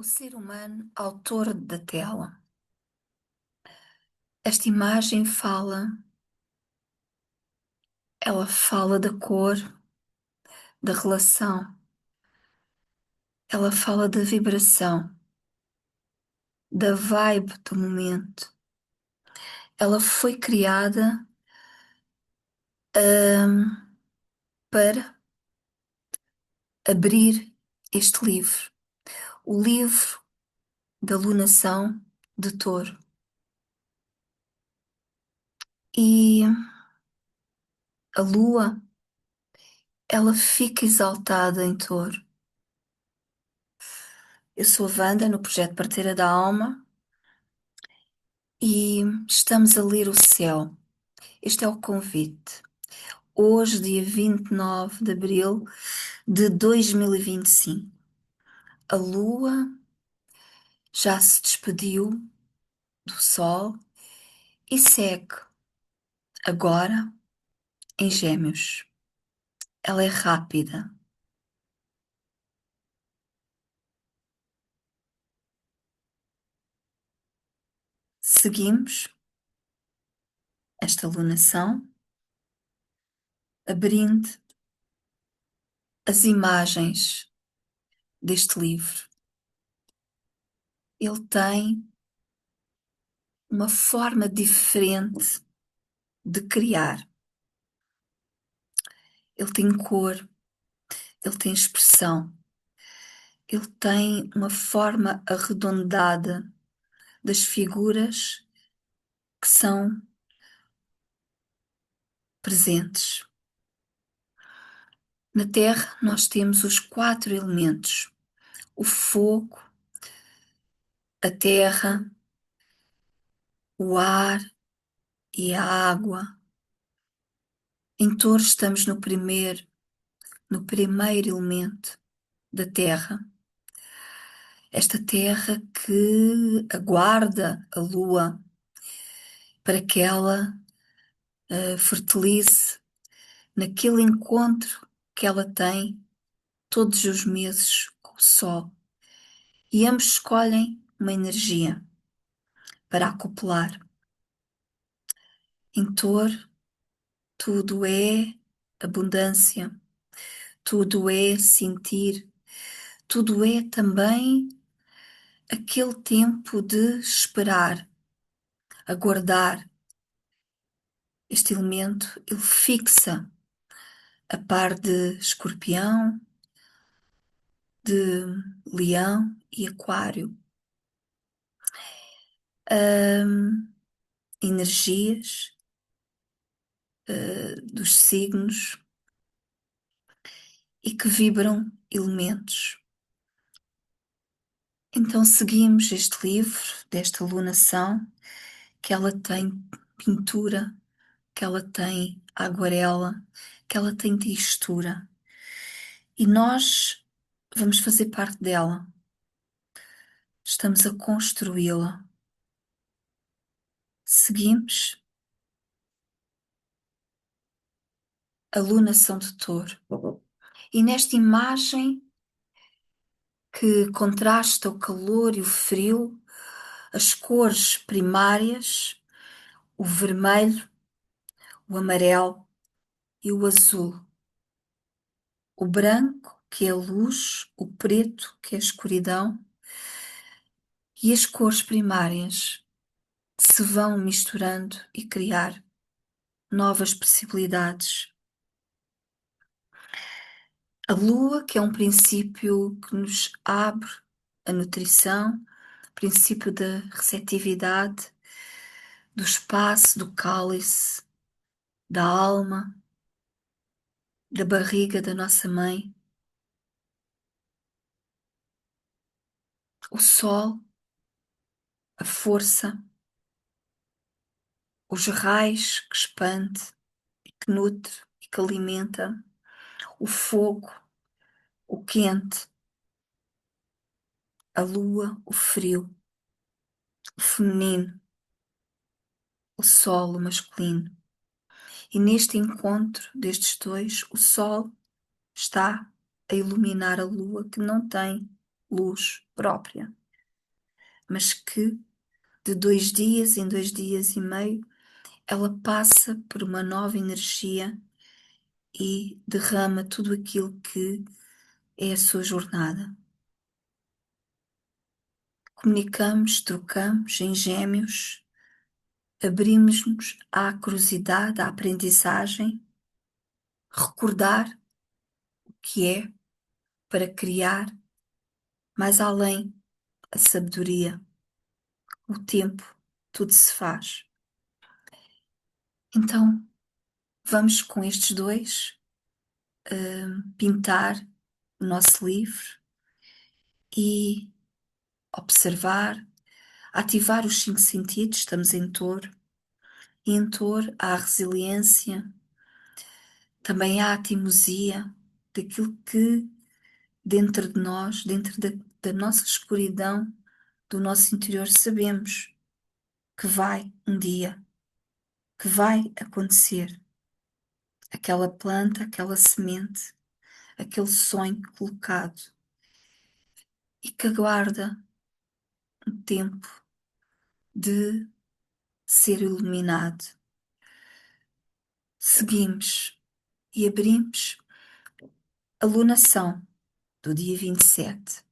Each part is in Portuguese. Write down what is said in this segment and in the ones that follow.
O ser humano, autor da tela. Esta imagem ela fala da cor, da relação, ela fala da vibração, da vibe do momento. Ela foi criada, para abrir este livro, o livro da lunação de Touro. E a lua, ela fica exaltada em Touro. Eu sou a Wanda, no projeto Parteira da Alma, e estamos a ler o céu. Este é o convite. Hoje, dia 29 de abril de 2025, a Lua já se despediu do Sol e segue agora em Gêmeos. Ela é rápida. Seguimos esta lunação, abrindo as imagens deste livro. Ele tem uma forma diferente de criar. Ele tem cor, ele tem expressão, ele tem uma forma arredondada das figuras que são presentes. Na Terra, nós temos os 4 elementos: o fogo, a terra, o ar e a água. Em Touro estamos no primeiro elemento da Terra. Esta terra que aguarda a Lua para que ela fertilize naquele encontro que ela tem todos os meses com o Sol. E ambos escolhem uma energia para acoplar. Em Touro, tudo é abundância, tudo é sentir, tudo é também aquele tempo de esperar, aguardar. Este elemento, ele fixa a par de Escorpião, de Leão e Aquário. Energias dos signos e que vibram elementos. Então seguimos este livro desta lunação, que ela tem pintura, que ela tem aguarela, que ela tem textura. E nós vamos fazer parte dela. Estamos a construí-la. Seguimos a lunação de Touro. E nesta imagem que contrasta o calor e o frio, as cores primárias, o vermelho, o amarelo e o azul. O branco, que é a luz, o preto, que é a escuridão, e as cores primárias se vão misturando e criar novas possibilidades. A lua, que é um princípio que nos abre a nutrição, princípio da receptividade, do espaço, do cálice, da alma, da barriga da nossa mãe. O sol, a força, os raios que expande, que nutre e que alimenta, o fogo, o quente, a lua, o frio, o feminino, o sol, o masculino. E neste encontro destes dois, o sol está a iluminar a lua que não tem luz própria, mas que de 2 dias em 2 dias e meio ela passa por uma nova energia e derrama tudo aquilo que é a sua jornada. Comunicamos, trocamos em gêmeos, abrimos-nos à curiosidade, à aprendizagem, recordar o que é para criar mais além a sabedoria, o tempo, tudo se faz. Então, vamos com estes dois pintar o nosso livro e observar, ativar os 5 sentidos. Estamos em Touro, e em Touro há a resiliência, também há a teimosia daquilo que dentro de nós, dentro da nossa escuridão, do nosso interior, sabemos que vai um dia, que vai acontecer. Aquela planta, aquela semente, aquele sonho colocado e que aguarda um tempo de ser iluminado. Seguimos e abrimos a lunação do dia 27.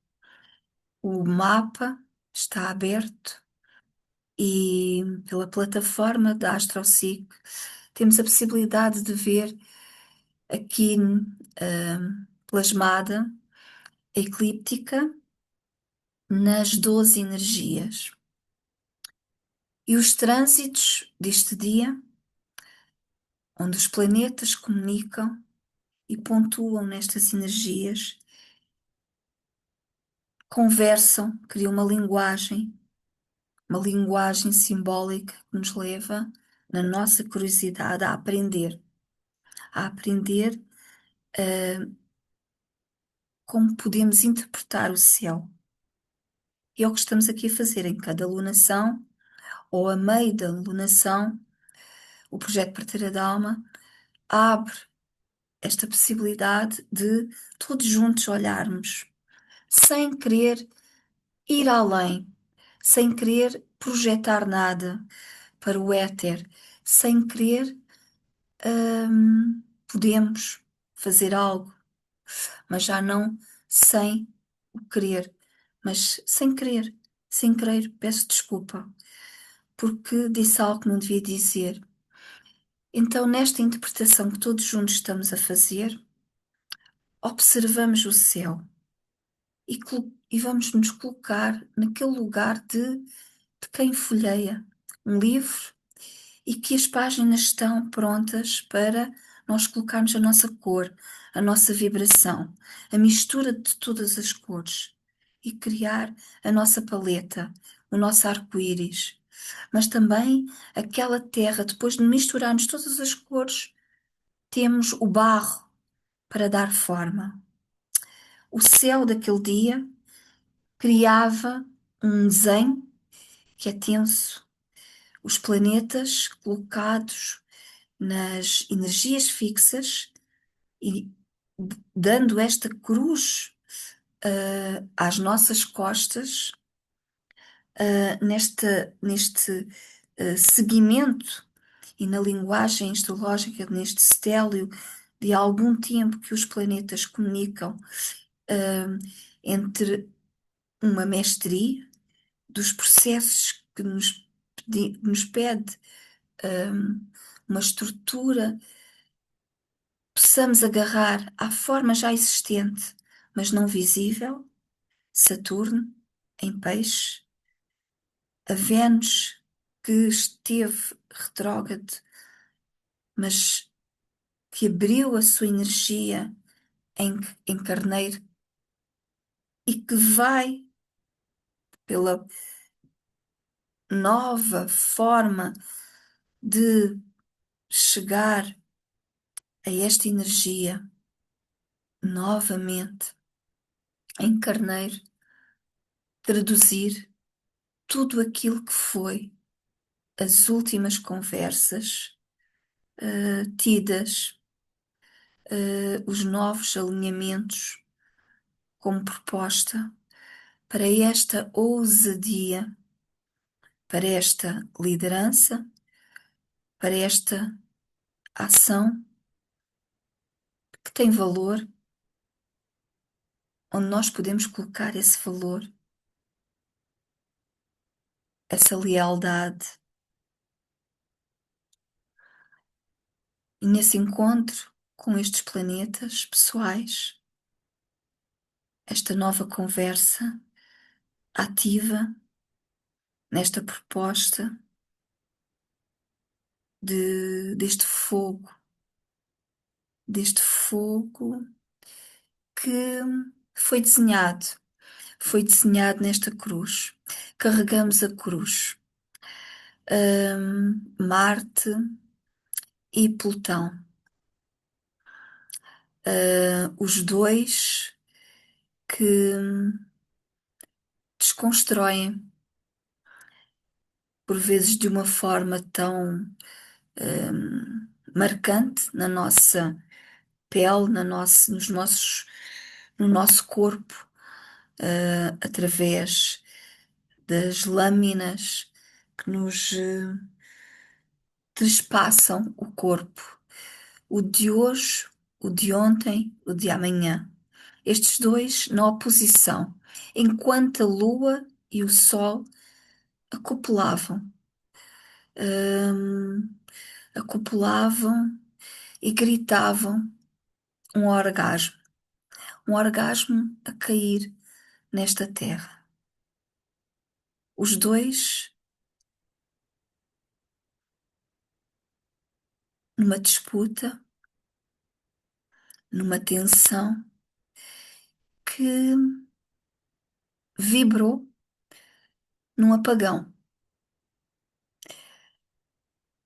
O mapa está aberto e pela plataforma da AstroSeek temos a possibilidade de ver aqui plasmada a eclíptica nas 12 energias. E os trânsitos deste dia, onde os planetas comunicam e pontuam nestas energias, conversam, criam uma linguagem simbólica que nos leva, na nossa curiosidade, a aprender como podemos interpretar o céu. E é o que estamos aqui a fazer em cada lunação, ou a meio da lunação, o projeto Parteira da Alma abre esta possibilidade de todos juntos olharmos, sem querer ir além, sem querer projetar nada para o éter, sem querer, podemos fazer algo, mas já não sem o querer, mas sem querer, peço desculpa, porque disse algo que não devia dizer. Então, nesta interpretação que todos juntos estamos a fazer, observamos o céu e vamos nos colocar naquele lugar de quem folheia um livro e que as páginas estão prontas para nós colocarmos a nossa cor, a nossa vibração, a mistura de todas as cores e criar a nossa paleta, o nosso arco-íris. Mas também aquela terra, depois de misturarmos todas as cores, temos o barro para dar forma. O céu daquele dia criava um desenho que é tenso, os planetas colocados nas energias fixas e dando esta cruz às nossas costas, neste seguimento e na linguagem astrológica, neste stélio de algum tempo que os planetas comunicam entre uma mestria dos processos que nos pede uma estrutura, possamos agarrar à forma já existente, mas não visível, Saturno em Peixe, a Vênus que esteve retrógrado, mas que abriu a sua energia em Carneiro e que vai pela nova forma de chegar a esta energia novamente em Carneiro, traduzir tudo aquilo que foi as últimas conversas tidas, os novos alinhamentos como proposta para esta ousadia, para esta liderança, para esta ação que tem valor, onde nós podemos colocar esse valor, essa lealdade. E nesse encontro com estes planetas pessoais, esta nova conversa ativa nesta proposta deste fogo que foi desenhado nesta cruz. Carregamos a cruz. Marte e Plutão. Os dois que desconstroem, por vezes de uma forma tão marcante na nossa pele, no nosso corpo, através das lâminas que nos trespassam o corpo. O de hoje, o de ontem, o de amanhã. Estes dois na oposição, enquanto a lua e o sol acoplavam, hum, acoplavam e gritavam um um orgasmo a cair nesta terra. Os dois numa disputa, numa tensão que vibrou num apagão.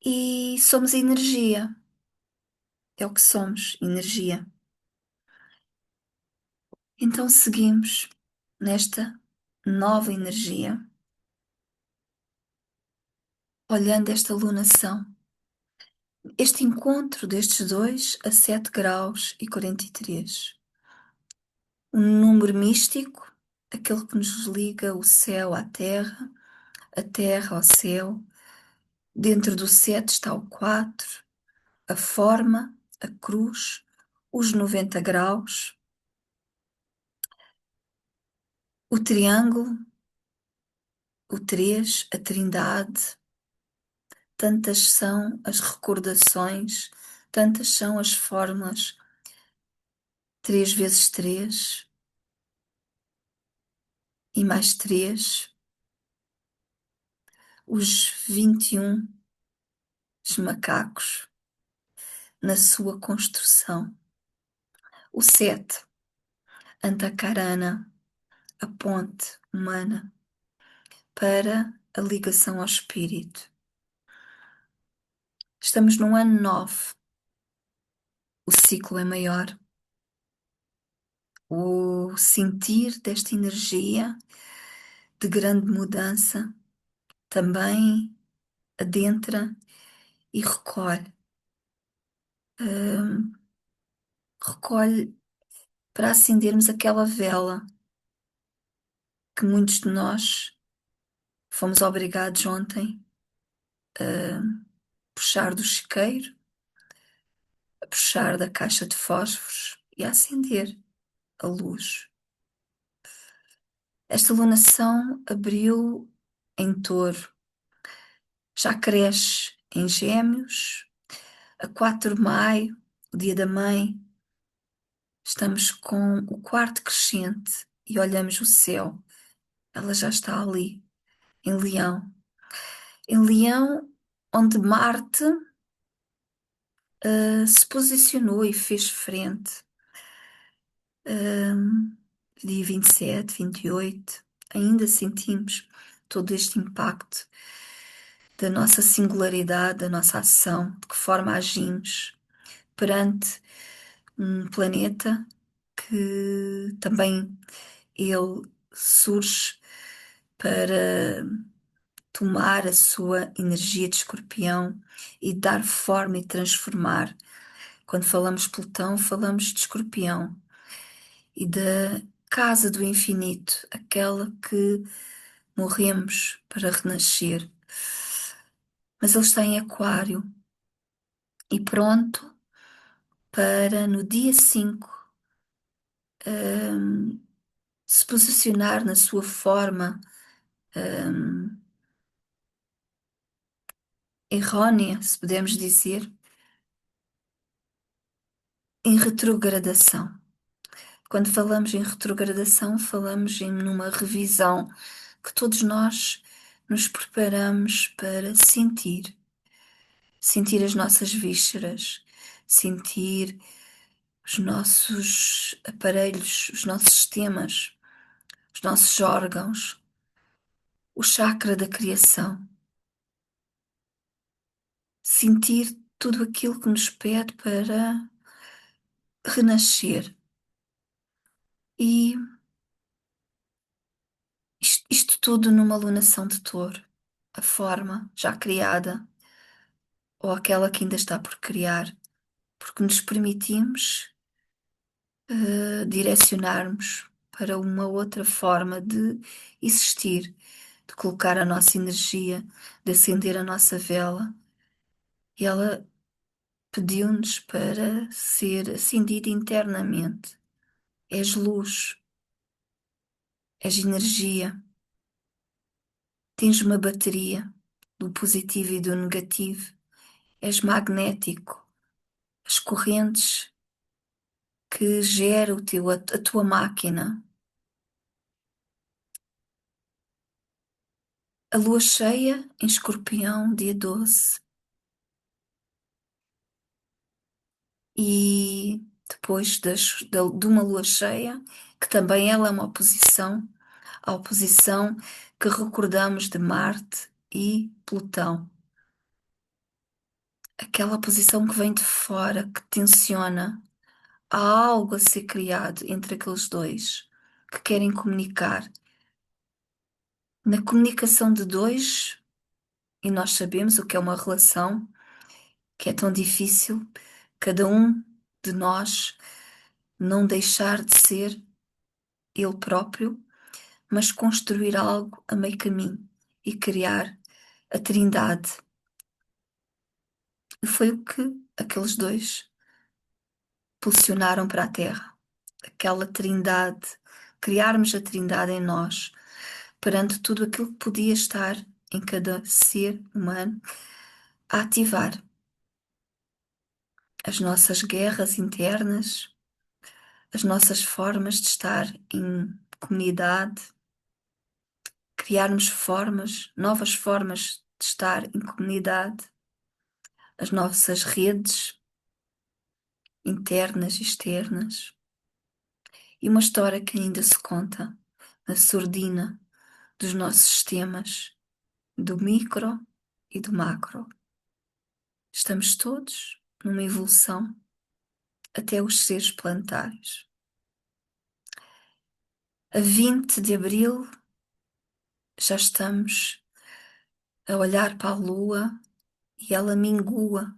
E somos energia, é o que somos, energia. Então seguimos nesta nova energia, olhando esta lunação, este encontro destes dois a 7 graus e 43. Um número místico, aquele que nos liga o céu à terra, a terra ao céu. Dentro do 7 está o 4, a forma, a cruz, os 90 graus, o triângulo, o 3, a trindade. Tantas são as recordações, tantas são as fórmulas. 3 vezes 3 e mais 3, os 21 os macacos na sua construção. O 7, Antacarana, a ponte humana para a ligação ao espírito. Estamos num ano 9, o ciclo é maior. O sentir desta energia de grande mudança também adentra e recolhe. Recolhe para acendermos aquela vela que muitos de nós fomos obrigados ontem a puxar do isqueiro, a puxar da caixa de fósforos e a acender a luz. Esta lunação abriu em Touro, já cresce em Gêmeos, a 4 de maio, o dia da mãe, estamos com o quarto crescente e olhamos o céu. Ela já está ali, em Leão. Em Leão, onde Marte se posicionou e fez frente. Dia 27, 28, ainda sentimos todo este impacto da nossa singularidade, da nossa ação, de que forma agimos perante um planeta que também ele surge para tomar a sua energia de escorpião e dar forma e transformar. Quando falamos Plutão, falamos de escorpião e da casa do infinito, aquela que morremos para renascer. Mas ele está em Aquário e pronto para no dia 5 hum, se posicionar na sua forma hum, errónea, se podemos dizer, em retrogradação. Quando falamos em retrogradação, falamos em numa revisão que todos nós nos preparamos para sentir, sentir as nossas vísceras, sentir os nossos aparelhos, os nossos sistemas, os nossos órgãos, o chakra da criação, sentir tudo aquilo que nos pede para renascer. E isto tudo numa alunação de touro, a forma já criada ou aquela que ainda está por criar, porque nos permitimos direcionarmos para uma outra forma de existir, de colocar a nossa energia, de acender a nossa vela. E ela pediu-nos para ser acendida internamente. És luz, és energia, tens uma bateria do positivo e do negativo, és magnético, as correntes que gera a tua máquina. A lua cheia em Escorpião, dia 12. E depois de uma lua cheia, que também ela é uma oposição, a oposição que recordamos de Marte e Plutão. Aquela posição que vem de fora, que tensiona. Há algo a ser criado entre aqueles dois que querem comunicar. Na comunicação de dois, e nós sabemos o que é uma relação, que é tão difícil, cada um de nós não deixar de ser ele próprio, mas construir algo a meio caminho e criar a Trindade. E foi o que aqueles dois pulsionaram para a Terra. Aquela Trindade, criarmos a Trindade em nós, perante tudo aquilo que podia estar em cada ser humano, a ativar as nossas guerras internas, as nossas formas de estar em comunidade, criarmos novas formas de estar em comunidade, as nossas redes internas e externas. E uma história que ainda se conta na surdina dos nossos sistemas, do micro e do macro. Estamos todos numa evolução até os seres planetários. A 20 de abril já estamos a olhar para a Lua e ela mingua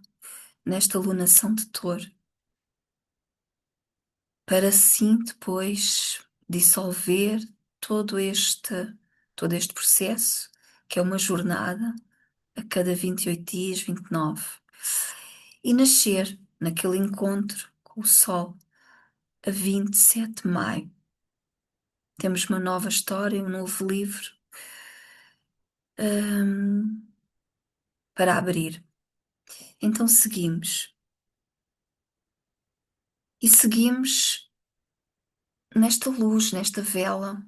nesta lunação de Touro, para assim depois dissolver todo este processo, que é uma jornada a cada 28 dias, 29, e nascer naquele encontro com o Sol a 27 de maio. Temos uma nova história, um novo livro para abrir. Então seguimos. E seguimos nesta luz, nesta vela,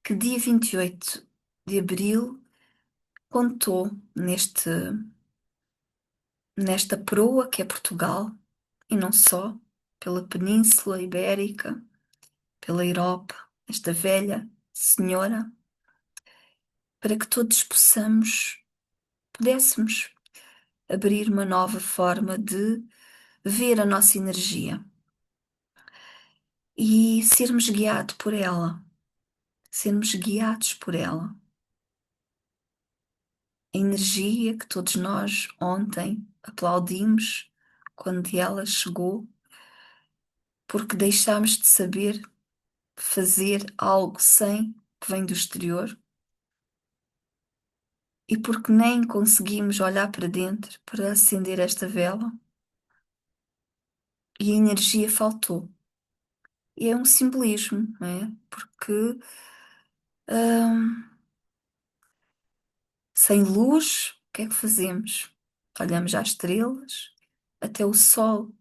que dia 28 de abril contou nesta proa que é Portugal, e não só, pela Península Ibérica, pela Europa, esta velha senhora, para que todos pudéssemos abrir uma nova forma de ver a nossa energia e sermos guiados por ela, sermos guiados por ela. A energia que todos nós ontem aplaudimos quando ela chegou, porque deixámos de saber fazer algo sem que vem do exterior e porque nem conseguimos olhar para dentro para acender esta vela e a energia faltou. E é um simbolismo, não é? Porque hum, sem luz, o que é que fazemos? Olhamos às estrelas, até o sol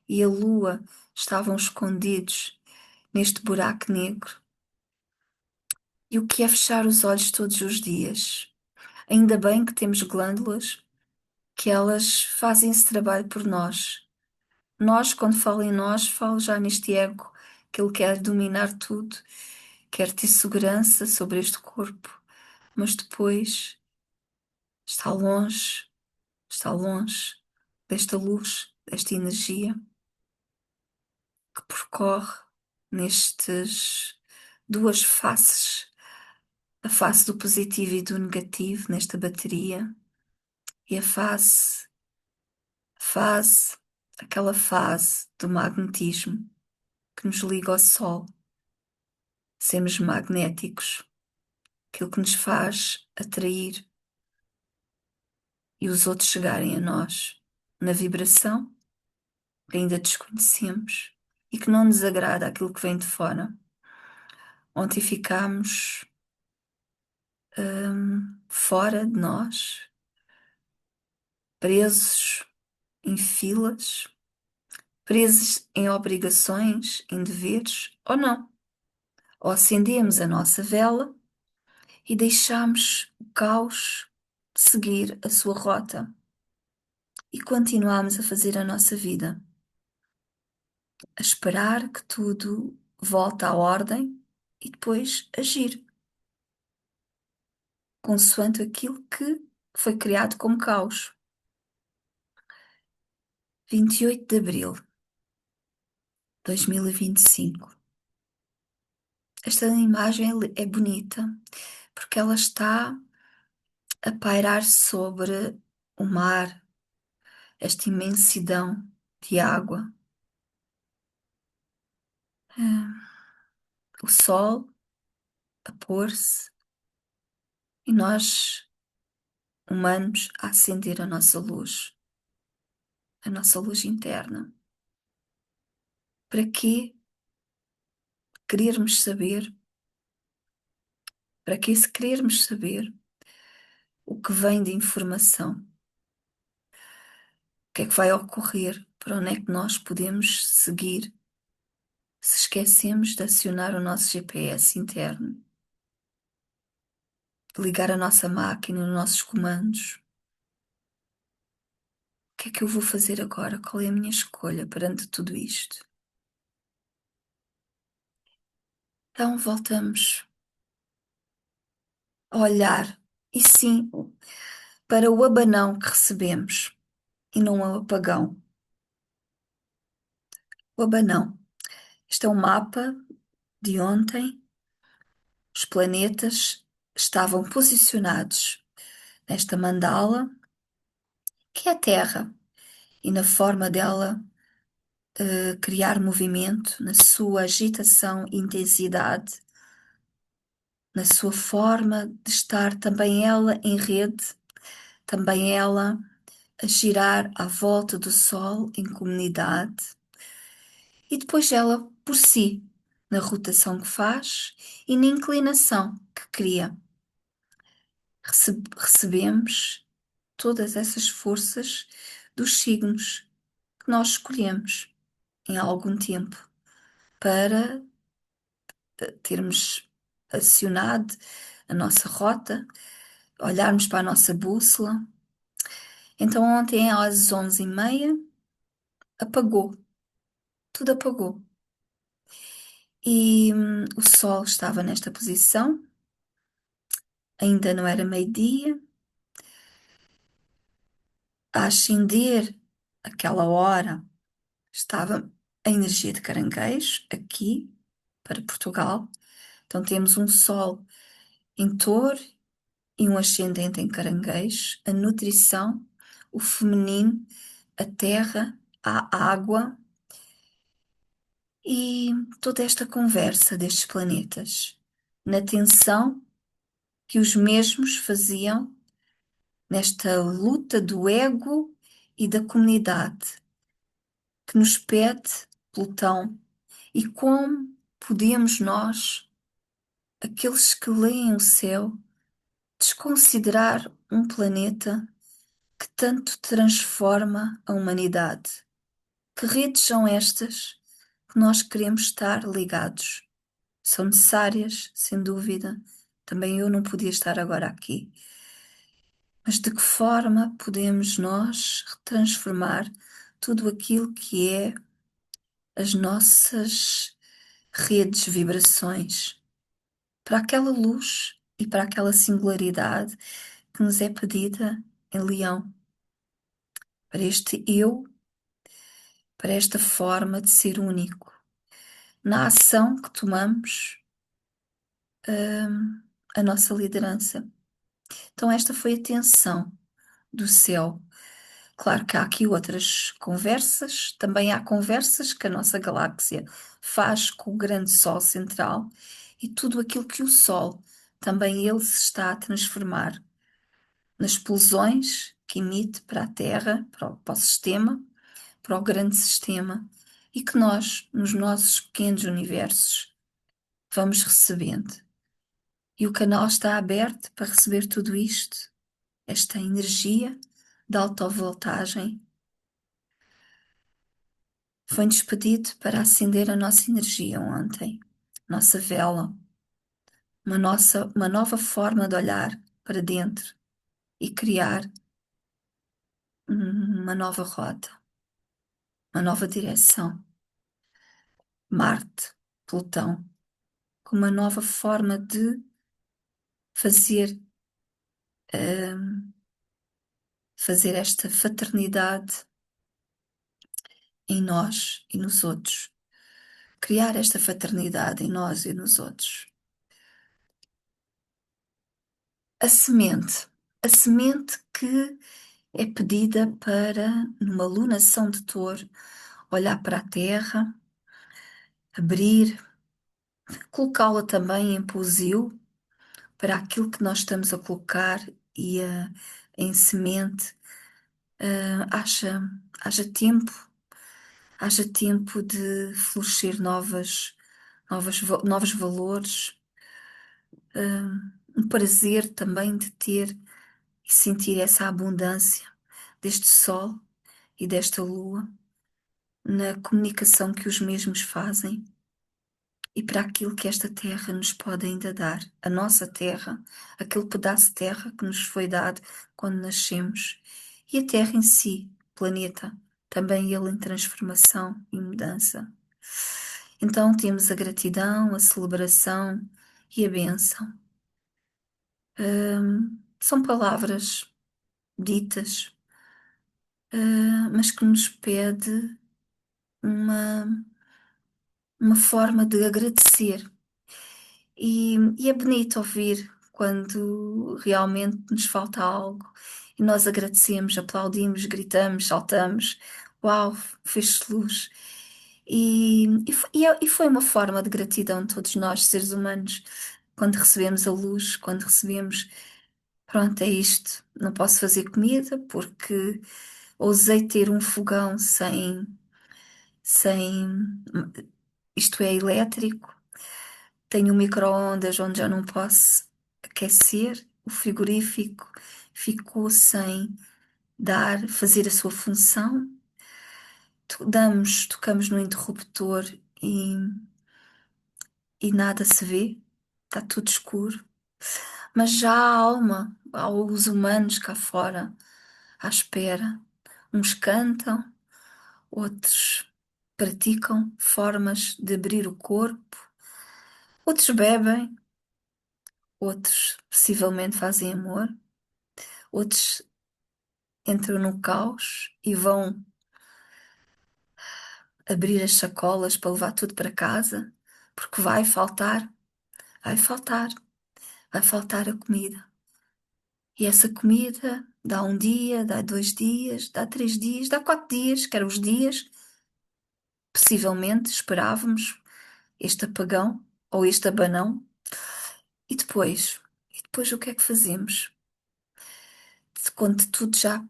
e a lua estavam escondidos neste buraco negro. E o que é fechar os olhos todos os dias? Ainda bem que temos glândulas, que elas fazem esse trabalho por nós. Nós, quando falo em nós, falo já neste ego, que ele quer dominar tudo, quer ter segurança sobre este corpo, mas depois está longe, está longe desta luz, desta energia que percorre nestes duas faces, a face do positivo e do negativo nesta bateria, e a fase, aquela fase do magnetismo que nos liga ao Sol, sermos magnéticos, aquilo que nos faz atrair e os outros chegarem a nós na vibração que ainda desconhecemos e que não nos agrada aquilo que vem de fora. Ontem ficámos fora de nós, presos em filas, presos em obrigações, em deveres, ou não. Ou acendemos a nossa vela e deixamos o caos seguir a sua rota e continuamos a fazer a nossa vida, a esperar que tudo volte à ordem e depois agir, consoante aquilo que foi criado como caos. 28 de abril de 2025. Esta imagem é bonita porque ela está a pairar sobre o mar, esta imensidão de água. O sol a pôr-se e nós, humanos, a acender a nossa luz interna. Para quê? Querermos saber? Para que se querermos saber o que vem de informação? O que é que vai ocorrer? Para onde é que nós podemos seguir se esquecemos de acionar o nosso GPS interno? De ligar a nossa máquina, os nossos comandos? O que é que eu vou fazer agora? Qual é a minha escolha perante tudo isto? Então voltamos a olhar, e sim, para o abanão que recebemos e não o apagão. O abanão. Este é um mapa de ontem. Os planetas estavam posicionados nesta mandala, que é a Terra, e na forma dela criar movimento, na sua agitação e intensidade, na sua forma de estar também ela em rede, também ela a girar à volta do Sol em comunidade, e depois ela por si, na rotação que faz e na inclinação que cria. Recebemos todas essas forças dos signos que nós escolhemos em algum tempo para termos acionado a nossa rota, olharmos para a nossa bússola. Então ontem às 11h30 apagou, tudo apagou. E o Sol estava nesta posição, ainda não era meio-dia, a ascender aquela hora estava a energia de Caranguejo aqui para Portugal. Então temos um Sol em Touro e um ascendente em Caranguejo, a nutrição, o feminino, a terra, a água E toda esta conversa destes planetas, na tensão que os mesmos faziam nesta luta do ego e da comunidade, que nos pede Plutão, e como podemos nós, aqueles que leem o céu, desconsiderar um planeta que tanto transforma a humanidade? Que redes são estas que nós queremos estar ligados? São necessárias, sem dúvida. Também eu não podia estar agora aqui. Mas de que forma podemos nós transformar tudo aquilo que é as nossas redes, vibrações, para aquela luz e para aquela singularidade que nos é pedida em Leão, para este eu, para esta forma de ser único, na ação que tomamos, a nossa liderança. Então, esta foi a tensão do céu. Claro que há aqui outras conversas, também há conversas que a nossa galáxia faz com o grande Sol central e tudo aquilo que o Sol também ele se está a transformar nas explosões que emite para a Terra, para o sistema, para o grande sistema e que nós, nos nossos pequenos universos, vamos recebendo. E o canal está aberto para receber tudo isto, esta energia de alta voltagem. Foi-nos pedido para acender a nossa energia ontem, nossa vela, uma nova forma de olhar para dentro e criar uma nova rota, uma nova direção. Marte, Plutão, com uma nova forma de fazer, fazer esta fraternidade em nós e nos outros. Criar esta fraternidade em nós e nos outros. A semente. A semente que é pedida para, numa lunação de touro, olhar para a terra, abrir, colocá-la também em pousio para aquilo que nós estamos a colocar e em semente. Haja, haja tempo, haja tempo de florescer novos valores, um prazer também de ter e sentir essa abundância deste sol e desta lua na comunicação que os mesmos fazem e para aquilo que esta terra nos pode ainda dar, a nossa terra, aquele pedaço de terra que nos foi dado quando nascemos, e a terra em si, o planeta, também ele em transformação e mudança. Então temos a gratidão, a celebração e a bênção. São palavras ditas, mas que nos pede uma, uma forma de agradecer. E é bonito ouvir quando realmente nos falta algo e nós agradecemos, aplaudimos, gritamos, saltamos. Uau, fez luz. E foi uma forma de gratidão de todos nós, seres humanos, quando recebemos a luz, quando recebemos, pronto, é isto. Não posso fazer comida porque ousei ter um fogão sem, isto é elétrico. Tenho um micro-ondas onde já não posso aquecer, o frigorífico ficou sem fazer a sua função. Tocamos no interruptor e, e nada se vê, está tudo escuro. Mas já há alma, há os humanos cá fora, à espera. Uns cantam, outros praticam formas de abrir o corpo, outros bebem, outros possivelmente fazem amor, outros entram no caos e vão abrir as sacolas para levar tudo para casa, porque vai faltar, vai faltar a comida. E essa comida dá um dia, dá 2 dias, dá 3 dias, dá 4 dias, que eram os dias possivelmente esperávamos este apagão ou este abanão. E depois? E depois o que é que fazemos? Quando tudo já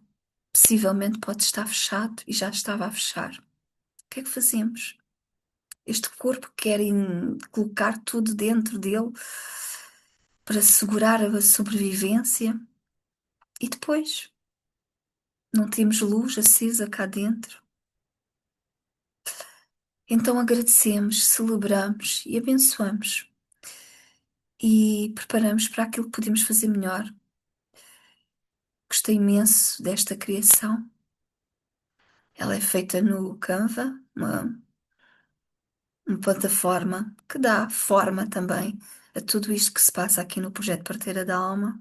possivelmente pode estar fechado e já estava a fechar. O que é que fazemos? Este corpo quer colocar tudo dentro dele para assegurar a sobrevivência e depois não temos luz acesa cá dentro. Então agradecemos, celebramos e abençoamos e preparamos para aquilo que podemos fazer melhor. Gostei imenso desta criação. Ela é feita no Canva, uma plataforma que dá forma também a tudo isto que se passa aqui no projeto Parteira da Alma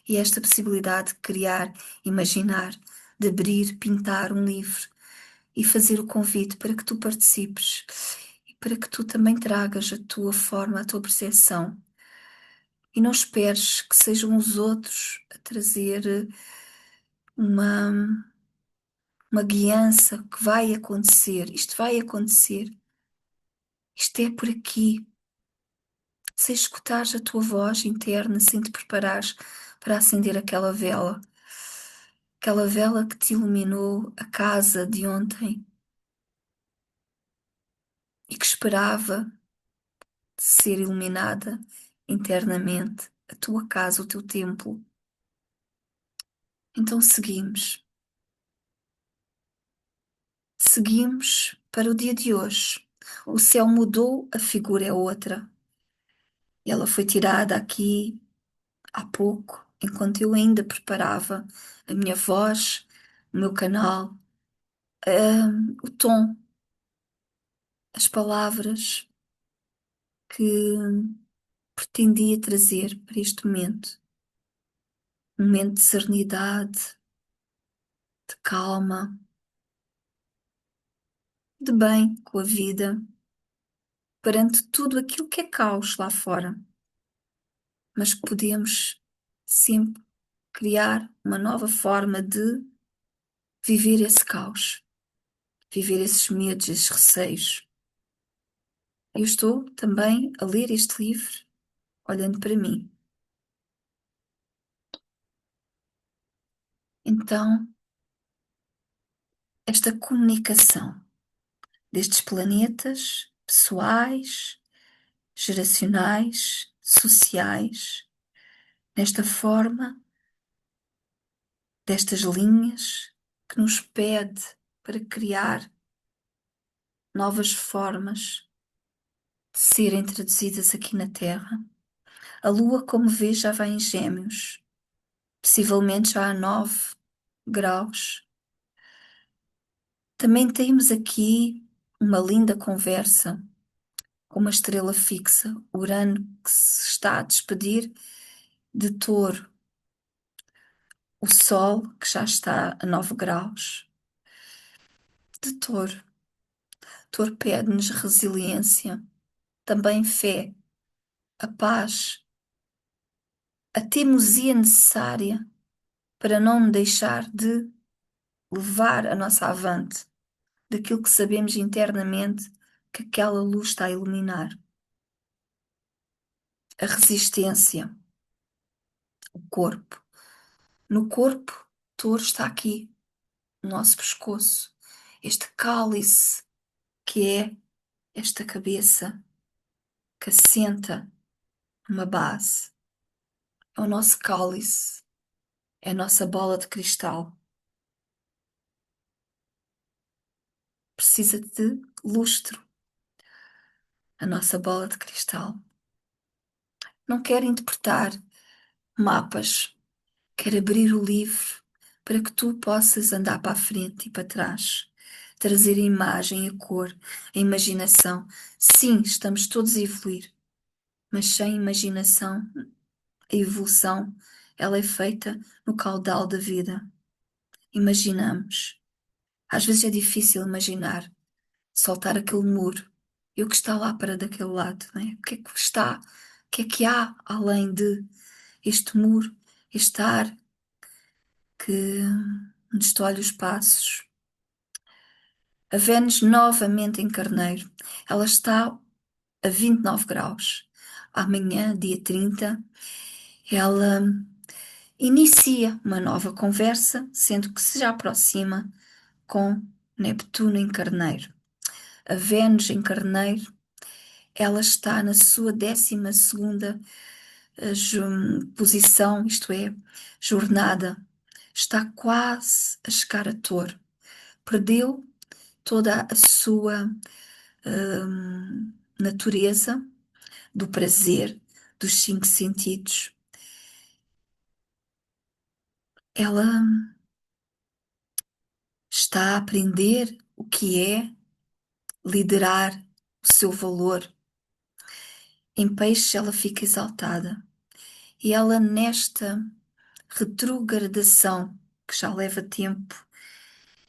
e esta possibilidade de criar, imaginar, de abrir, pintar um livro e fazer o convite para que tu participes e para que tu também tragas a tua forma, a tua percepção e não esperes que sejam os outros a trazer uma, uma guiança que vai acontecer. Isto vai acontecer. Isto é por aqui. Se escutares a tua voz interna, sem te preparares para acender aquela vela que te iluminou a casa de ontem e que esperava ser iluminada internamente, a tua casa, o teu templo. Então seguimos para o dia de hoje. O céu mudou, a figura é outra. Ela foi tirada aqui há pouco, enquanto eu ainda preparava a minha voz, o meu canal, o tom, as palavras que pretendia trazer para este momento. Um momento de serenidade, de calma, de bem com a vida, perante tudo aquilo que é caos lá fora, mas que podemos sempre criar uma nova forma de viver esse caos, viver esses medos, esses receios. Eu estou também a ler este livro olhando para mim. Então, esta comunicação destes planetas pessoais, geracionais, sociais, nesta forma, destas linhas que nos pede para criar novas formas de serem traduzidas aqui na Terra. A Lua, como vês, já vai em Gêmeos, possivelmente já a 9 graus. Também temos aqui uma linda conversa com uma estrela fixa, Urano, que se está a despedir de Touro, o Sol, que já está a 9 graus, de Touro. Touro pede-nos resiliência, também fé, a paz, a teimosia necessária para não deixar de levar a nossa avante daquilo que sabemos internamente que aquela luz está a iluminar. A resistência, o corpo. No corpo, Touro está aqui, no nosso pescoço. Este cálice que é esta cabeça que assenta numa base. É o nosso cálice, é a nossa bola de cristal. Precisa de lustro, a nossa bola de cristal. Não quer interpretar mapas, quer abrir o livro para que tu possas andar para a frente e para trás, trazer a imagem, a cor, a imaginação. Sim, estamos todos a evoluir, mas sem imaginação, a evolução, ela é feita no caudal da vida. Imaginamos. Às vezes é difícil imaginar, soltar aquele muro. E o que está lá para daquele lado, não é? O que é que está? O que é que há além de este muro, este ar que nos tolhe os passos? A Vênus novamente em Carneiro. Ela está a 29 graus. Amanhã, dia 30, ela inicia uma nova conversa, sendo que se já aproxima com Neptuno em Carneiro. A Vênus em Carneiro, ela está na sua 12ª posição, isto é, jornada. Está quase a chegar a Touro. Perdeu toda a sua natureza do prazer, dos 5 sentidos. Ela está a aprender o que é liderar o seu valor. Em peixe ela fica exaltada. E ela nesta retrogradação que já leva tempo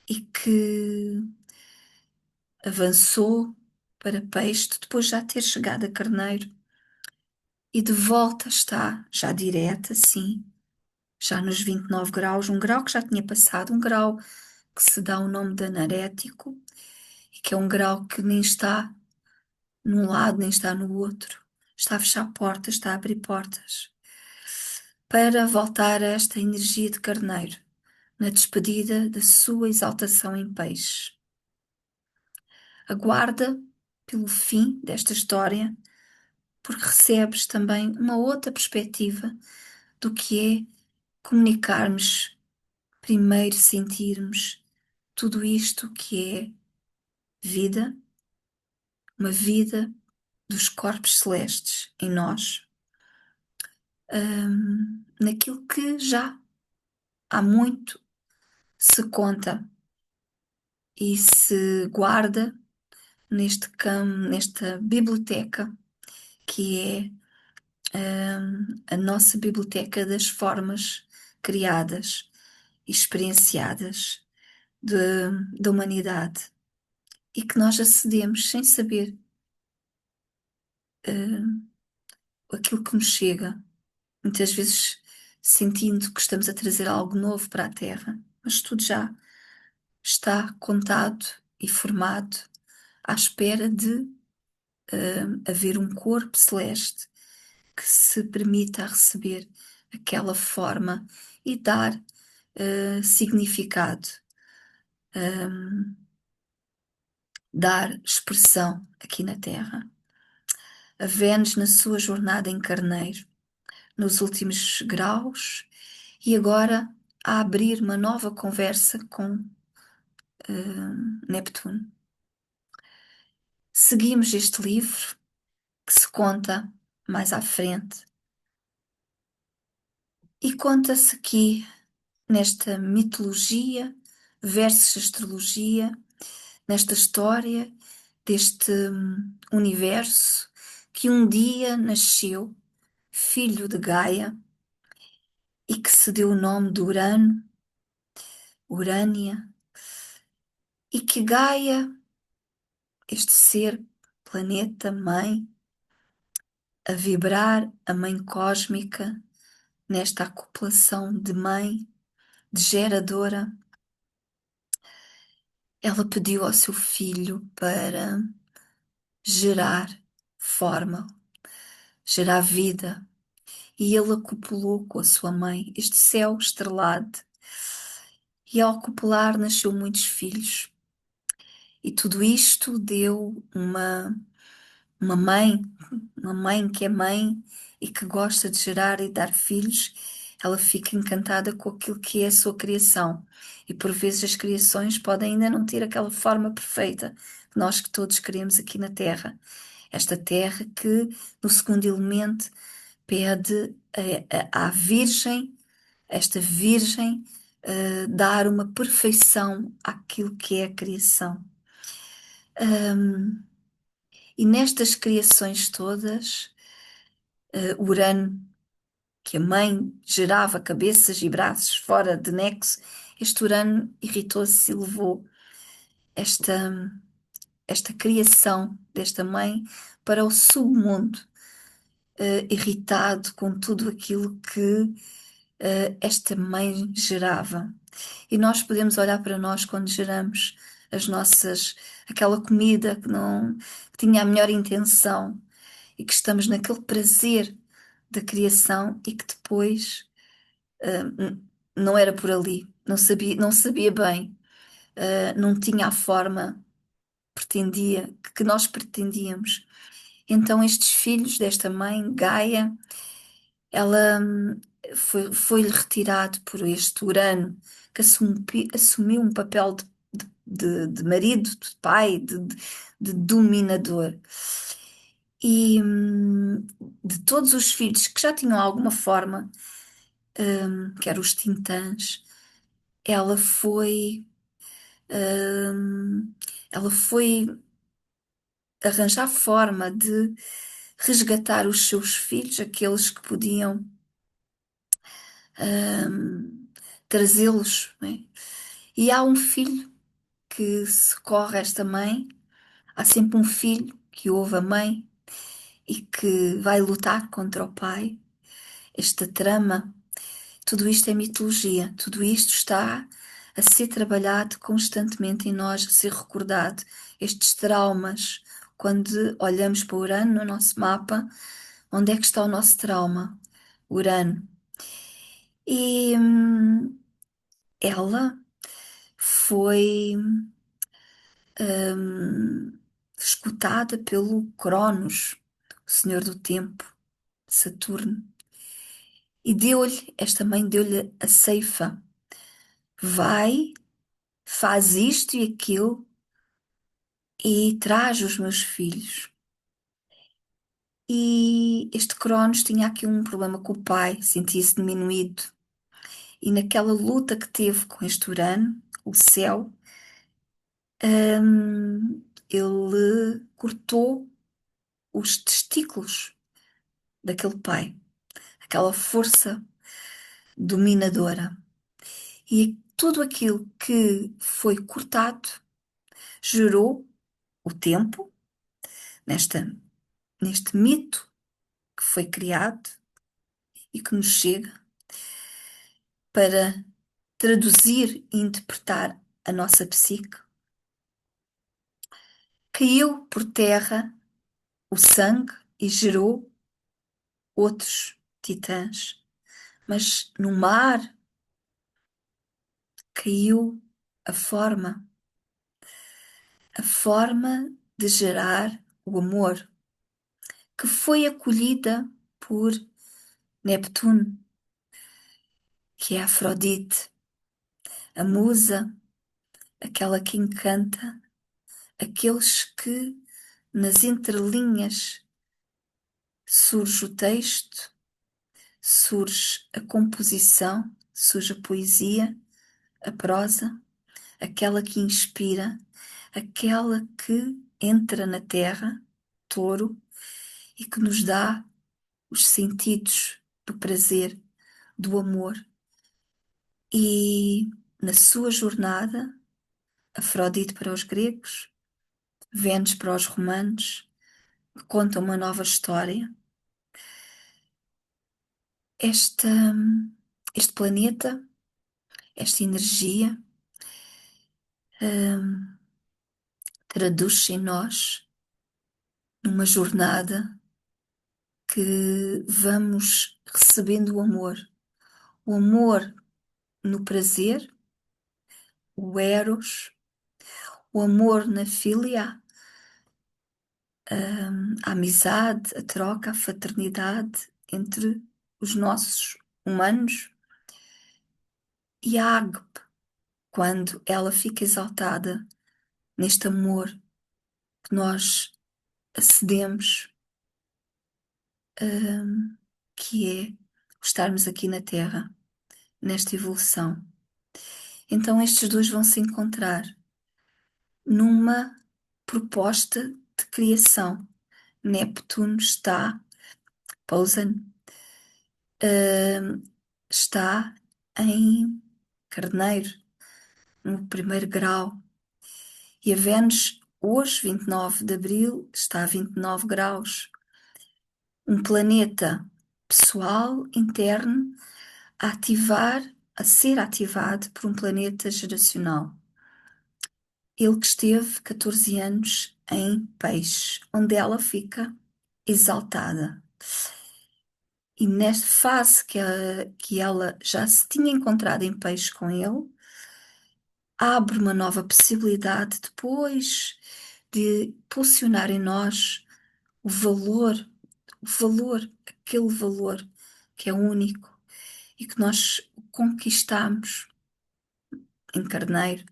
e que avançou para peixe depois de já ter chegado a carneiro e de volta está já direta, sim, já nos 29 graus, um grau que já tinha passado, um grau que se dá o nome de anarético e que é um grau que nem está num lado nem está no outro, está a fechar portas, está a abrir portas para voltar a esta energia de carneiro na despedida da sua exaltação em peixe. Aguarda pelo fim desta história, porque recebes também uma outra perspectiva do que é comunicarmos, primeiro sentirmos tudo isto que é vida, uma vida dos corpos celestes em nós, naquilo que já há muito se conta e se guarda neste campo, nesta biblioteca que é a nossa biblioteca das formas criadas e experienciadas da humanidade e que nós acedemos sem saber aquilo que nos chega, muitas vezes sentindo que estamos a trazer algo novo para a Terra, mas tudo já está contado e formado à espera de haver um corpo celeste que se permita receber aquela forma e dar significado, dar expressão aqui na Terra. A Vênus na sua jornada em Carneiro, nos últimos graus, e agora a abrir uma nova conversa com Neptuno. Seguimos este livro que se conta mais à frente e conta-se aqui nesta mitologia versus astrologia, nesta história deste universo que um dia nasceu, filho de Gaia, e que se deu o nome de Urano, Urânia, e que Gaia, este ser, planeta, mãe, a vibrar a mãe cósmica, nesta acoplação de mãe, de geradora, ela pediu ao seu filho para gerar forma, gerar vida, e ele acoplou com a sua mãe este céu estrelado, e ao acoplar nasceu muitos filhos, e tudo isto deu uma mãe, uma mãe que é mãe e que gosta de gerar e dar filhos, ela fica encantada com aquilo que é a sua criação. E por vezes as criações podem ainda não ter aquela forma perfeita que nós que todos queremos aqui na Terra. Esta Terra que, no segundo elemento, pede à Virgem, esta Virgem, dar uma perfeição àquilo que é a criação. E nestas criações todas, Urano, que a mãe gerava cabeças e braços fora de nexo, este Urano irritou-se e levou esta, esta criação desta mãe para o submundo, irritado com tudo aquilo que esta mãe gerava. E nós podemos olhar para nós quando geramos as nossas, aquela comida que não que tinha a melhor intenção e que estamos naquele prazer da criação e que depois não era por ali, não sabia bem, não tinha a forma que nós pretendíamos. Então estes filhos desta mãe, Gaia, ela foi-lhe retirado por este Urano, que assumiu um papel de marido, de pai, de dominador. E de todos os filhos que já tinham alguma forma, que eram os Tintãs, ela foi, hum, ela foi arranjar forma de resgatar os seus filhos, aqueles que podiam hum, trazê-los, não é? E há um filho que socorre esta mãe, há sempre um filho que ouve a mãe e que vai lutar contra o pai. Esta trama, tudo isto é mitologia, tudo isto está a ser trabalhado constantemente em nós, a ser recordado. Estes traumas, quando olhamos para Urano no nosso mapa, onde é que está o nosso trauma? Urano. E ela foi hum, escutada pelo Cronos, o Senhor do Tempo, Saturno, e esta mãe deu-lhe a ceifa. Vai, faz isto e aquilo e traz os meus filhos. E este Cronos tinha aqui um problema com o pai, sentia-se diminuído. E naquela luta que teve com este Urano, o céu, ele cortou os testículos daquele pai, aquela força dominadora. E tudo aquilo que foi cortado gerou o tempo, nesta, neste mito que foi criado e que nos chega para traduzir e interpretar a nossa psique. Caiu por terra o sangue e gerou outros titãs, mas no mar caiu a a forma de gerar o amor, que foi acolhida por Neptuno, que é Afrodite, a musa, aquela que encanta aqueles que nas entrelinhas surge o texto, surge a composição, surge a poesia, a prosa, aquela que inspira, aquela que entra na terra, touro, e que nos dá os sentidos do prazer, do amor. E na sua jornada, Afrodite para os gregos, Vênus para os romanos, que conta uma nova história. Esta, este planeta, esta energia, traduz-se em nós numa jornada que vamos recebendo o amor no prazer, o eros, o amor na filia, a amizade, a troca, a fraternidade entre os nossos humanos e a ágape, quando ela fica exaltada neste amor que nós acedemos, que é o estarmos aqui na Terra, nesta evolução. Então estes dois vão se encontrar numa proposta de criação. Neptuno Pousan, está em Carneiro, no primeiro grau, e a Vênus, hoje, 29 de abril, está a 29 graus. Um planeta pessoal, interno, a ser ativado por um planeta geracional. Ele que esteve 14 anos em Peixe, onde ela fica exaltada. E nesta fase que ela já se tinha encontrado em Peixe com ele, abre uma nova possibilidade depois de pulsionar em nós o valor, aquele valor que é único e que nós conquistamos em Carneiro.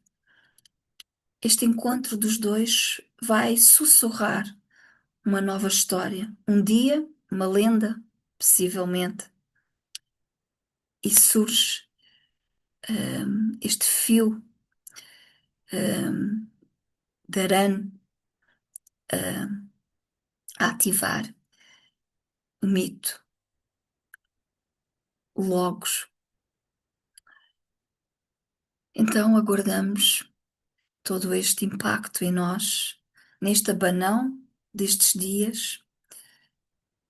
Este encontro dos dois vai sussurrar uma nova história. Um dia, uma lenda, possivelmente, e surge este fio de arame a ativar o mito, o Logos. Então aguardamos todo este impacto em nós, neste abanão destes dias,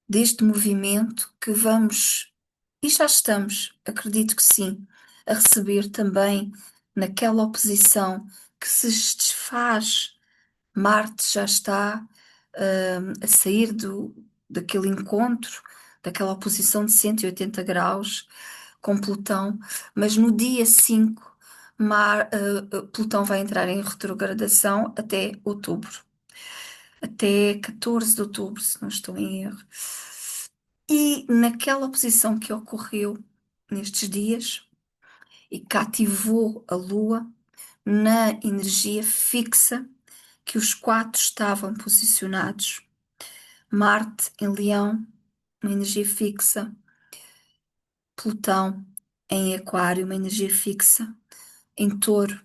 deste movimento que vamos, e já estamos, acredito que sim, a receber também naquela oposição que se desfaz. Marte já está, a sair daquele encontro, daquela oposição de 180 graus com Plutão, mas no dia 5, Plutão vai entrar em retrogradação até outubro, até 14 de outubro, se não estou em erro. E naquela oposição que ocorreu nestes dias e cativou a Lua na energia fixa que os quatro estavam posicionados. Marte em Leão, uma energia fixa. Plutão em Aquário, uma energia fixa. Em Touro,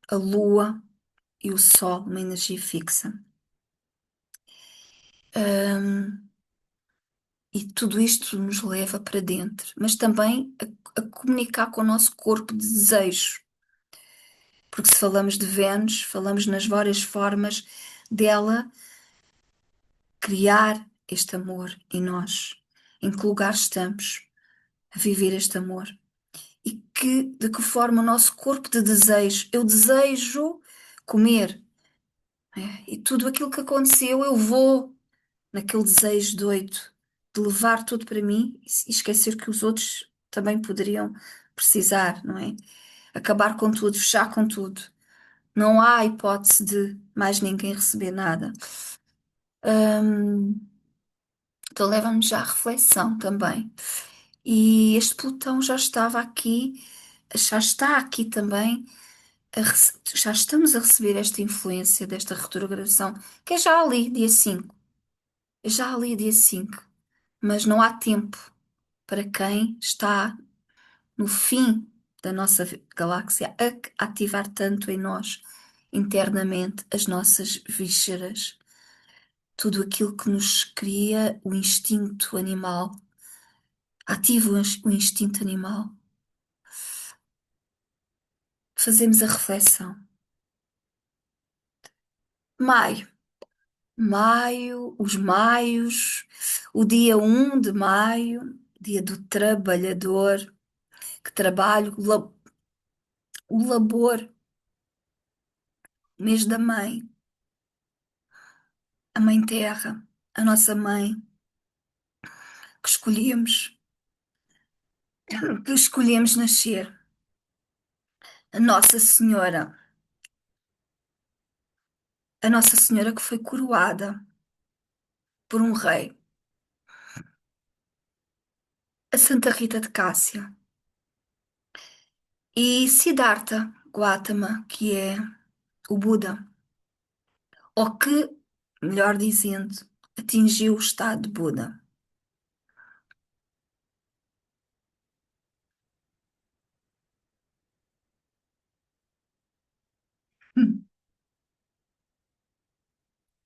a Lua e o Sol, uma energia fixa. E tudo isto nos leva para dentro, mas também a comunicar com o nosso corpo de desejo. Porque se falamos de Vênus, falamos nas várias formas dela criar este amor em nós. Em que lugar estamos a viver este amor? E de que forma o nosso corpo de desejo, eu desejo comer, né? E tudo aquilo que aconteceu, eu vou naquele desejo doido de levar tudo para mim e esquecer que os outros também poderiam precisar, não é? Acabar com tudo, fechar com tudo. Não há hipótese de mais ninguém receber nada. Hum, então leva-nos já à reflexão também. E este Plutão já estava aqui, já está aqui também, já estamos a receber esta influência desta retrogradação, que é já ali, dia 5. É já ali, dia 5. Mas não há tempo para quem está no fim da nossa galáxia a ativar tanto em nós, internamente, as nossas vísceras, tudo aquilo que nos cria o instinto animal, ativa o instinto animal. Fazemos a reflexão. Maio. Maio, os maios, o dia 1 de maio, dia do trabalhador, que trabalha, o labor, mês da mãe, a mãe terra, a nossa mãe, que escolhemos nascer, a Nossa Senhora que foi coroada por um rei, a Santa Rita de Cássia e Siddhartha Gautama, que é o Buda, ou que, melhor dizendo, atingiu o estado de Buda.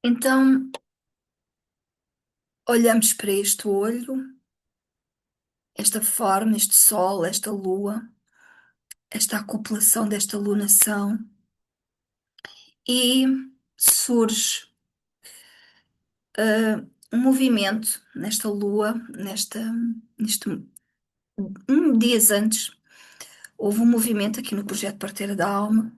Então, olhamos para este olho, esta forma, este sol, esta lua, esta acoplação desta lunação, e surge um movimento nesta lua, neste, dias antes, houve um movimento aqui no projeto Parteira da Alma,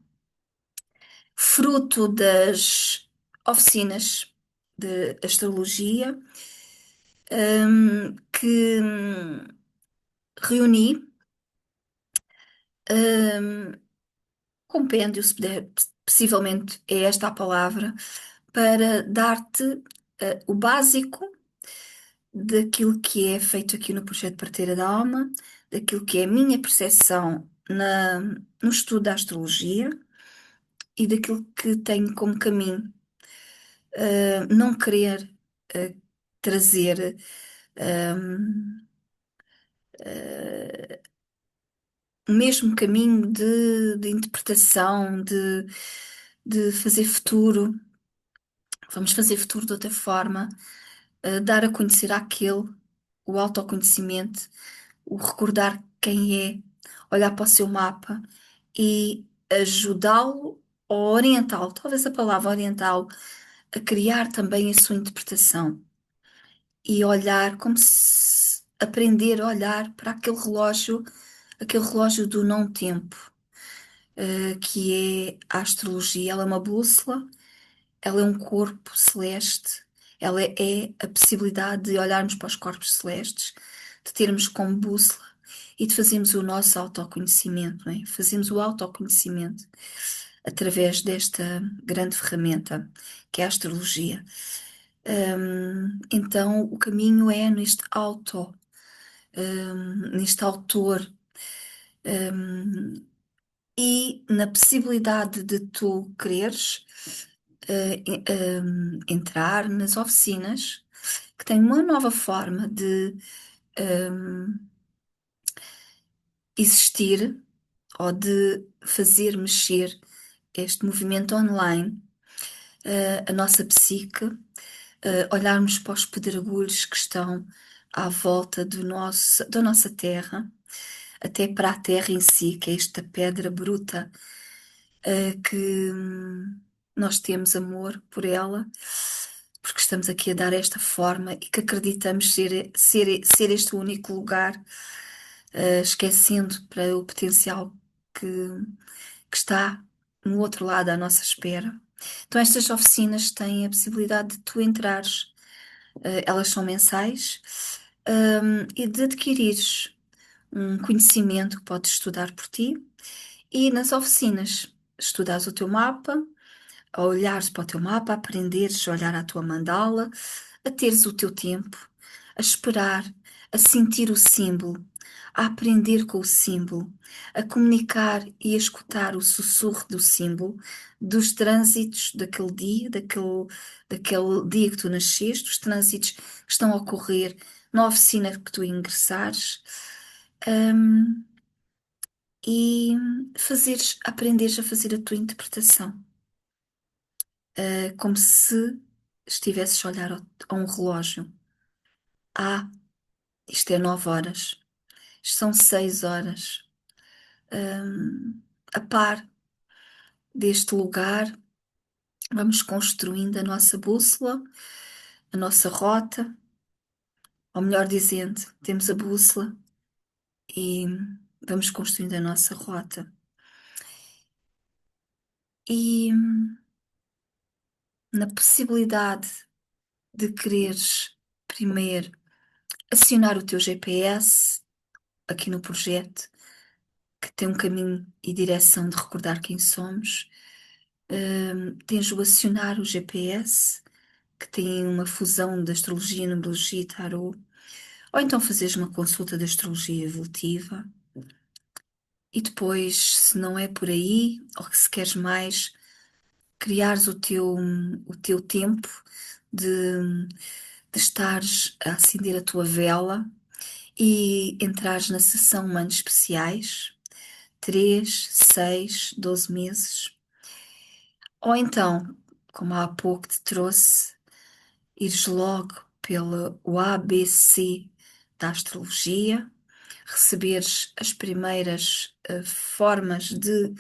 fruto das oficinas de astrologia, que reuni, hum, compêndio, se puder, possivelmente é esta a palavra, para dar-te, o básico daquilo que é feito aqui no projeto Parteira da Alma, daquilo que é a minha percepção no estudo da astrologia e daquilo que tenho como caminho. Não querer uh, trazer um, o mesmo caminho de interpretação, de fazer futuro. Vamos fazer futuro de outra forma, dar a conhecer àquele o autoconhecimento, o recordar quem é, olhar para o seu mapa e ajudá-lo ou orientá-lo, talvez a palavra orientá-lo, a criar também a sua interpretação e olhar como se aprender a olhar para aquele relógio do não tempo, que é a astrologia. Ela é uma bússola, ela é um corpo celeste, ela é a possibilidade de olharmos para os corpos celestes, de termos como bússola e de fazermos o nosso autoconhecimento, não é? Fazemos o autoconhecimento através desta grande ferramenta que é a astrologia. Então, o caminho é neste autor, e na possibilidade de tu quereres entrar nas oficinas, que tem uma nova forma de hum, existir ou de fazer mexer este movimento online, a nossa psique, olharmos para os pedregulhos que estão à volta da nossa terra, até para a terra em si, que é esta pedra bruta, que nós temos amor por ela, porque estamos aqui a dar esta forma e que acreditamos ser este o único lugar, esquecendo para o potencial que, que está no outro lado à nossa espera. Então, estas oficinas têm a possibilidade de tu entrares, elas são mensais, e de adquirires um conhecimento que podes estudar por ti e nas oficinas estudares o teu mapa, a olhares para o teu mapa, a aprenderes a olhar à tua mandala, a teres o teu tempo, a esperar, a sentir o símbolo, a aprender com o símbolo, a comunicar e a escutar o sussurro do símbolo, dos trânsitos daquele dia, daquele dia que tu nasceste, os trânsitos que estão a ocorrer na oficina que tu ingressares, hum, e aprenderes a fazer a tua interpretação, como se estivesses a olhar a um relógio. Ah, isto é 9 horas, isto são 6 horas. A par deste lugar, vamos construindo a nossa bússola, a nossa rota, ou melhor dizendo, temos a bússola e vamos construindo a nossa rota. E na possibilidade de quereres primeiro acionar o teu GPS aqui no projeto, que tem um caminho e direção de recordar quem somos. Tens o acionar o GPS, que tem uma fusão de astrologia, numerologia e tarot. Ou então fazes uma consulta de astrologia evolutiva. E depois, se não é por aí, ou se queres mais, criares o teu tempo de, de estares a acender a tua vela e entrares na sessão Manos Especiais, 3, 6, 12 meses. Ou então, como há pouco te trouxe, ires logo pelo o ABC da astrologia, receberes as primeiras formas de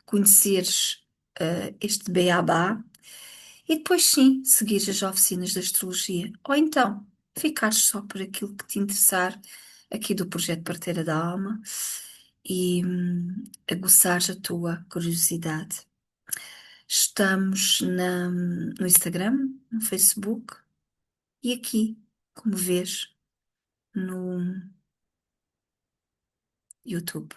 conheceres este beabá e depois sim, seguires as oficinas de astrologia. Ou então, ficares só por aquilo que te interessar aqui do projeto Parteira da Alma e aguçares a tua curiosidade. Estamos no Instagram, no Facebook e aqui, como vês, no YouTube.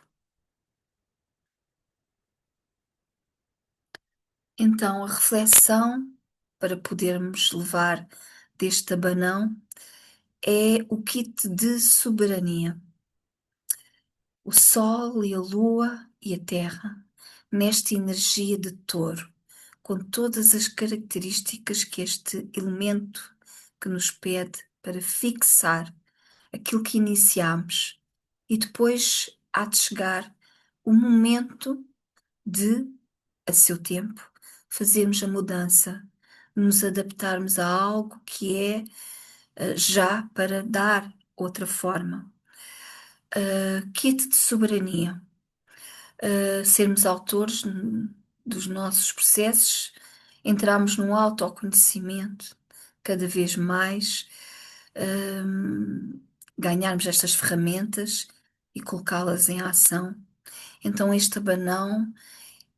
Então, a reflexão para podermos levar deste abanão é o kit de soberania. O Sol e a Lua e a Terra, nesta energia de touro, com todas as características que este elemento que nos pede para fixar aquilo que iniciamos e depois há de chegar o momento de, a seu tempo, fazermos a mudança, nos adaptarmos a algo que é já para dar outra forma. Kit de soberania. Sermos autores dos nossos processos, entrarmos no autoconhecimento cada vez mais, hum, ganharmos estas ferramentas e colocá-las em ação. Então, este abanão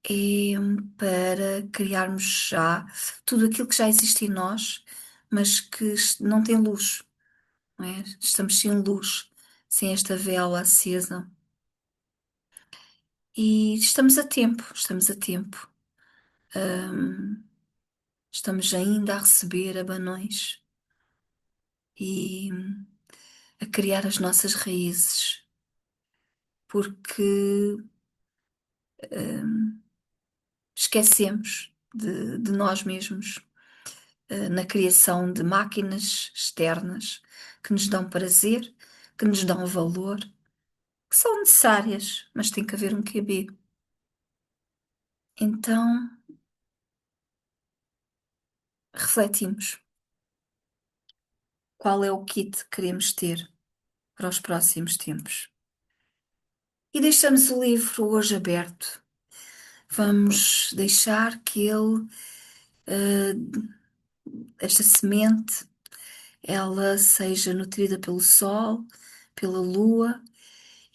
é para criarmos já tudo aquilo que já existe em nós, mas que não tem luz, não é? Estamos sem luz, sem esta vela acesa. E estamos a tempo, estamos a tempo. Hum, Estamos ainda a receber abanões e a criar as nossas raízes, porque esquecemos de nós mesmos, na criação de máquinas externas que nos dão prazer, que nos dão valor, que são necessárias, mas tem que haver um QB. Então, refletimos qual é o kit que queremos ter para os próximos tempos. E deixamos o livro hoje aberto. Vamos deixar que ele, eh, esta semente, ela seja nutrida pelo sol, pela lua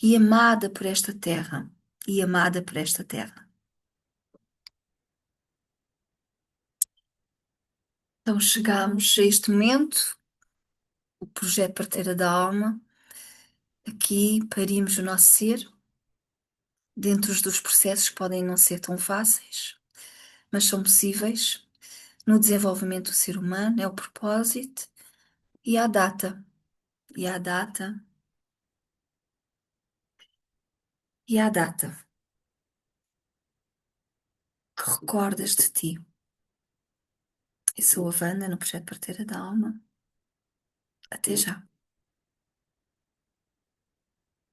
e amada por esta terra. E amada por esta terra. Então chegamos a este momento, o projeto Parteira da Alma. Aqui parimos o nosso ser, dentro dos processos que podem não ser tão fáceis, mas são possíveis. No desenvolvimento do ser humano é o propósito e a data. E a data. E a data que recordas de ti. Eu sou a Wanda no projeto Parteira da Alma. Até já.